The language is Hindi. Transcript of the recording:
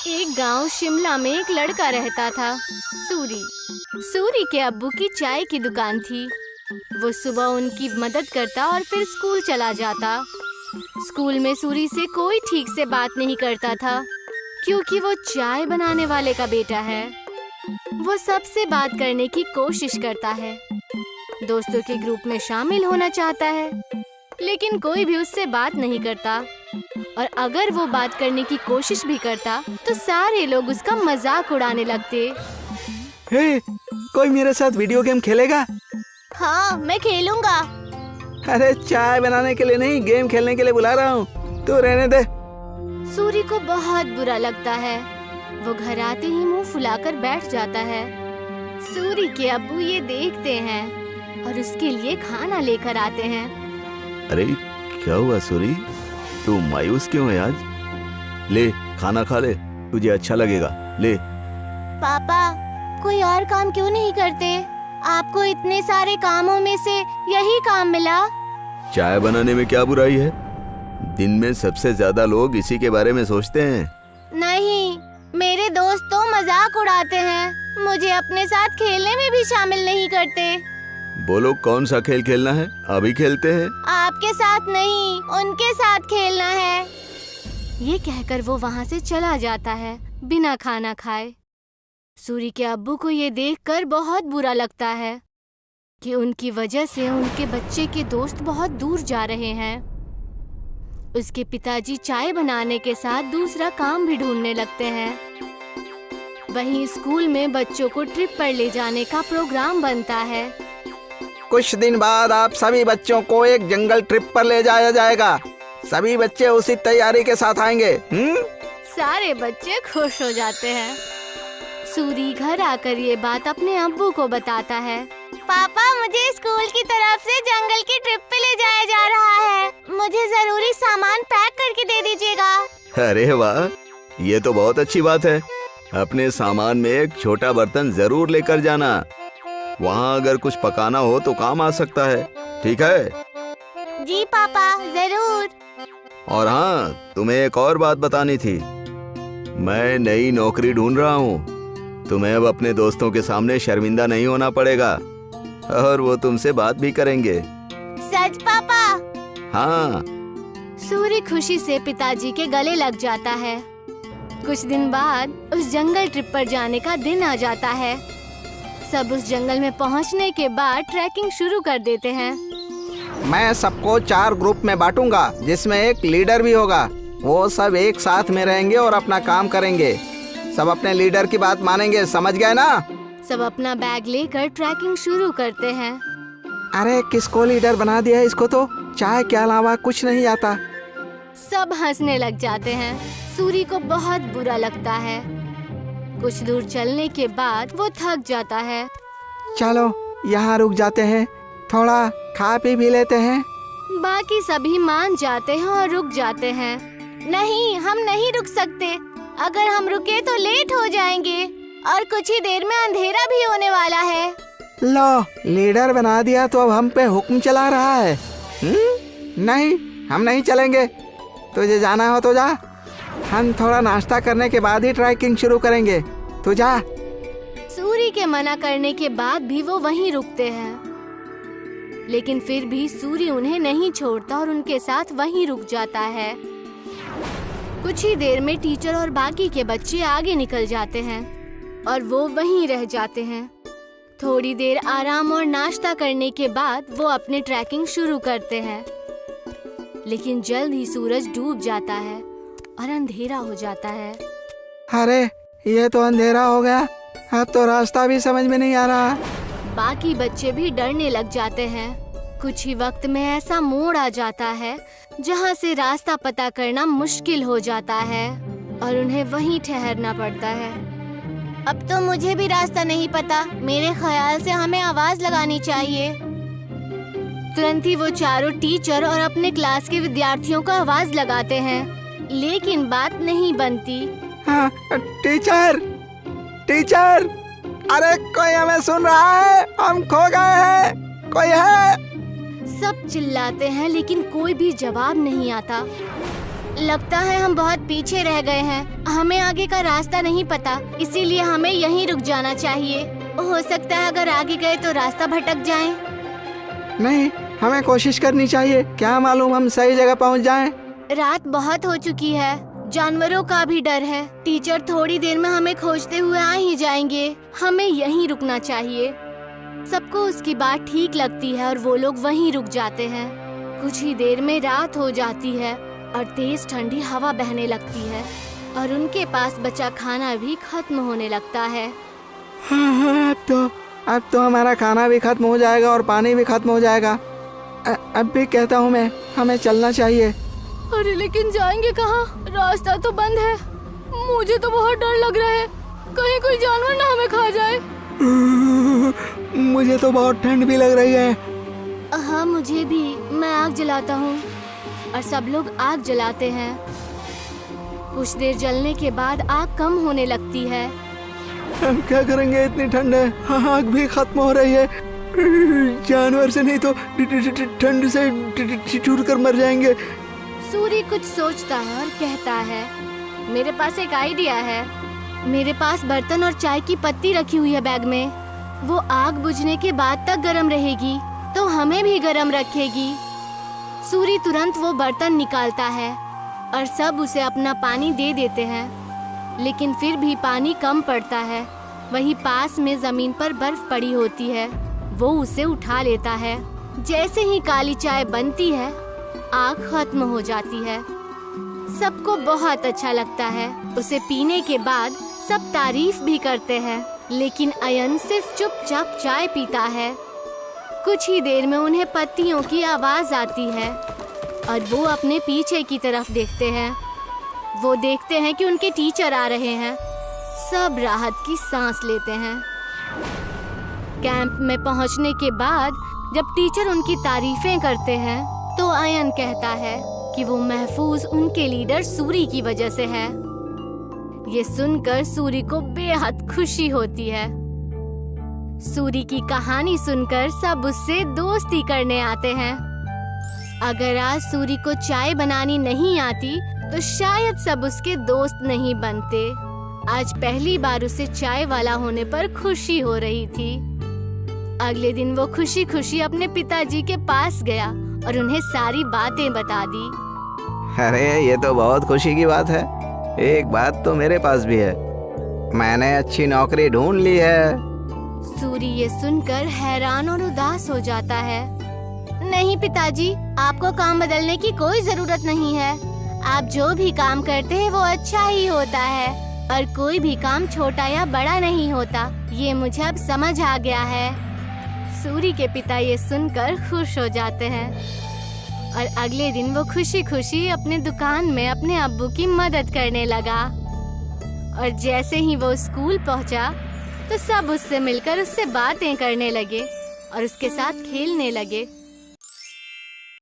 एक गांव शिमला में एक लड़का रहता था, सूरी। सूरी के अब्बू की चाय की दुकान थी। वो सुबह उनकी मदद करता और फिर स्कूल चला जाता। स्कूल में सूरी से कोई ठीक से बात नहीं करता था, क्योंकि वो चाय बनाने वाले का बेटा है। वो सबसे बात करने की कोशिश करता है, दोस्तों के ग्रुप में शामिल होना चाहता है, लेकिन कोई भी उससे बात नहीं करता। और अगर वो बात करने की कोशिश भी करता तो सारे लोग उसका मजाक उड़ाने लगते। हे, कोई मेरे साथ वीडियो गेम खेलेगा? हाँ, मैं खेलूंगा। अरे चाय बनाने के लिए नहीं, गेम खेलने के लिए बुला रहा हूँ, तू रहने दे। सूरी को बहुत बुरा लगता है। वो घर आते ही मुंह फुलाकर बैठ जाता है। सूरी के अब्बू ये देखते हैं और उसके लिए खाना लेकर आते हैं। अरे क्या हुआ सूरी, तू मायूस क्यों है आज? ले खाना खा ले, तुझे अच्छा लगेगा, ले। पापा, कोई और काम क्यों नहीं करते? आपको इतने सारे कामों में से यही काम मिला। चाय बनाने में क्या बुराई है? दिन में सबसे ज्यादा लोग इसी के बारे में सोचते हैं। नहीं, मेरे दोस्त तो मजाक उड़ाते हैं, मुझे अपने साथ खेलने में भी शामिल नहीं करते। बोलो कौन सा खेल खेलना है, अभी खेलते हैं। आपके साथ नहीं, उनके साथ खेलना है। ये कहकर वो वहाँ से चला जाता है बिना खाना खाए। सूरी के अब्बू को ये देखकर बहुत बुरा लगता है कि उनकी वजह से उनके बच्चे के दोस्त बहुत दूर जा रहे हैं। उसके पिताजी चाय बनाने के साथ दूसरा काम भी ढूंढने लगते हैं। वहीं स्कूल में बच्चों को ट्रिप पर ले जाने का प्रोग्राम बनता है। कुछ दिन बाद आप सभी बच्चों को एक जंगल ट्रिप पर ले जाया जाएगा। सभी बच्चे उसी तैयारी के साथ आएंगे। सारे बच्चे खुश हो जाते हैं। सूरी घर आकर ये बात अपने अब्बू को बताता है। पापा, मुझे स्कूल की तरफ से जंगल की ट्रिप पे ले जाया जा रहा है। मुझे जरूरी सामान पैक करके दे दीजिएगा। अरे वाह, ये तो बहुत अच्छी बात है। अपने सामान में एक छोटा बर्तन जरूर लेकर जाना। वहाँ अगर कुछ पकाना हो तो काम आ सकता है, ठीक है? जी पापा, जरूर। और हाँ, तुम्हें एक और बात बतानी थी। मैं नई नौकरी ढूंढ रहा हूँ। तुम्हें अब अपने दोस्तों के सामने शर्मिंदा नहीं होना पड़ेगा और वो तुमसे बात भी करेंगे। सच पापा? हाँ। सूरी खुशी से पिताजी के गले लग जाता है। कुछ दिन बाद उस जंगल ट्रिप पर जाने का दिन आ जाता है। सब उस जंगल में पहुंचने के बाद ट्रैकिंग शुरू कर देते हैं। मैं सबको 4 ग्रुप में बांटूंगा, जिसमें एक लीडर भी होगा। वो सब एक साथ में रहेंगे और अपना काम करेंगे। सब अपने लीडर की बात मानेंगे, समझ गए ना? सब अपना बैग लेकर ट्रैकिंग शुरू करते हैं। अरे किसको लीडर बना दिया? इसको तो चाय के अलावा कुछ नहीं आता। सब हंसने लग जाते हैं। सूरी को बहुत बुरा लगता है। कुछ दूर चलने के बाद वो थक जाता है। चलो यहाँ रुक जाते हैं, थोड़ा खा पी भी लेते हैं। बाकी सभी मान जाते हैं और रुक जाते हैं। नहीं, हम नहीं रुक सकते। अगर हम रुके तो लेट हो जाएंगे और कुछ ही देर में अंधेरा भी होने वाला है। लो, लीडर बना दिया तो अब हम पे हुक्म चला रहा है। नहीं, हम नहीं चलेंगे। तुझे जाना हो तो जा। हम थोड़ा नाश्ता करने के बाद ही ट्रैकिंग शुरू करेंगे। तू जा। सूरी के मना करने के बाद भी वो वहीं रुकते हैं, लेकिन फिर भी सूरी उन्हें नहीं छोड़ता और उनके साथ वहीं रुक जाता है। कुछ ही देर में टीचर और बाकी के बच्चे आगे निकल जाते हैं और वो वहीं रह जाते हैं। थोड़ी देर आराम और नाश्ता करने के बाद वो अपनी ट्रैकिंग शुरू करते हैं, लेकिन जल्द ही सूरज डूब जाता है और अंधेरा हो जाता है। अरे ये तो अंधेरा हो गया, अब तो रास्ता भी समझ में नहीं आ रहा। बाकी बच्चे भी डरने लग जाते हैं। कुछ ही वक्त में ऐसा मोड़ आ जाता है जहाँ से रास्ता पता करना मुश्किल हो जाता है और उन्हें वहीं ठहरना पड़ता है। अब तो मुझे भी रास्ता नहीं पता। मेरे ख्याल से हमें आवाज लगानी चाहिए। तुरंत ही वो चारों टीचर और अपने क्लास के विद्यार्थियों को आवाज लगाते हैं, लेकिन बात नहीं बनती। हाँ, टीचर, टीचर, अरे कोई हमें सुन रहा है? हम खो गए हैं, कोई है? सब चिल्लाते हैं लेकिन कोई भी जवाब नहीं आता। लगता है हम बहुत पीछे रह गए हैं। हमें आगे का रास्ता नहीं पता, इसीलिए हमें यहीं रुक जाना चाहिए। हो सकता है अगर आगे गए तो रास्ता भटक जाएं। नहीं, हमें कोशिश करनी चाहिए। क्या मालूम हम सही जगह पहुंच जाएं। रात बहुत हो चुकी है, जानवरों का भी डर है। टीचर थोड़ी देर में हमें खोजते हुए आ ही जाएंगे। हमें यहीं रुकना चाहिए। सबको उसकी बात ठीक लगती है और वो लोग वहीं रुक जाते हैं। कुछ ही देर में रात हो जाती है और तेज ठंडी हवा बहने लगती है और उनके पास बचा खाना भी खत्म होने लगता है। हाँ, अब तो हमारा खाना भी खत्म हो जाएगा और पानी भी खत्म हो जाएगा। अब भी कहता हूँ मैं, हमें चलना चाहिए। अरे लेकिन जाएंगे कहाँ? रास्ता तो बंद है। मुझे तो बहुत डर लग रहा है, कहीं कोई जानवर ना हमें खा जाए। मुझे तो बहुत ठंड भी लग रही है। हाँ मुझे भी। मैं आग जलाता हूँ और सब लोग आग जलाते हैं। कुछ देर जलने के बाद आग कम होने लगती है। हम क्या करेंगे, इतनी ठंड है, आग भी खत्म हो रही है। जानवर से नहीं तो ठंड से चूर कर मर जाएंगे। सूरी कुछ सोचता है और कहता है, मेरे पास एक आइडिया है। मेरे पास बर्तन और चाय की पत्ती रखी हुई है बैग में। वो आग बुझने के बाद तक गर्म रहेगी तो हमें भी गर्म रखेगी। सूरी तुरंत वो बर्तन निकालता है और सब उसे अपना पानी दे देते हैं, लेकिन फिर भी पानी कम पड़ता है। वहीं पास में जमीन पर बर्फ पड़ी होती है। वो उसे उठा लेता है। जैसे ही काली चाय बनती है, आग खत्म हो जाती है। सबको बहुत अच्छा लगता है। उसे पीने के बाद सब तारीफ भी करते हैं, लेकिन अयन सिर्फ चुपचाप चाय पीता है। कुछ ही देर में उन्हें पत्तियों की आवाज आती है और वो अपने पीछे की तरफ देखते हैं। वो देखते हैं कि उनके टीचर आ रहे हैं। सब राहत की सांस लेते हैं। कैंप में पहुंचने के बाद जब टीचर उनकी तारीफें करते हैं तो अयन कहता है कि वो महफूज उनके लीडर सूरी की वजह से है। ये सुनकर सूरी को बेहद खुशी होती है। सूरी की कहानी सुनकर सब उससे दोस्ती करने आते हैं। अगर आज सूरी को चाय बनानी नहीं आती तो शायद सब उसके दोस्त नहीं बनते। आज पहली बार उसे चाय वाला होने पर खुशी हो रही थी। अगले दिन वो खुशी खुशी अपने पिताजी के पास गया और उन्हें सारी बातें बता दी। अरे ये तो बहुत खुशी की बात है। एक बात तो मेरे पास भी है, मैंने अच्छी नौकरी ढूंढ ली है। सूरी ये सुनकर हैरान और उदास हो जाता है। नहीं पिताजी, आपको काम बदलने की कोई जरूरत नहीं है। आप जो भी काम करते हैं वो अच्छा ही होता है और कोई भी काम छोटा या बड़ा नहीं होता। ये मुझे अब समझ आ गया है। सूरी के पिता ये सुनकर खुश हो जाते हैं और अगले दिन वो खुशी खुशी अपने दुकान में अपने अब्बू की मदद करने लगा। और जैसे ही वो स्कूल पहुंचा तो सब उससे मिलकर उससे बातें करने लगे और उसके साथ खेलने लगे।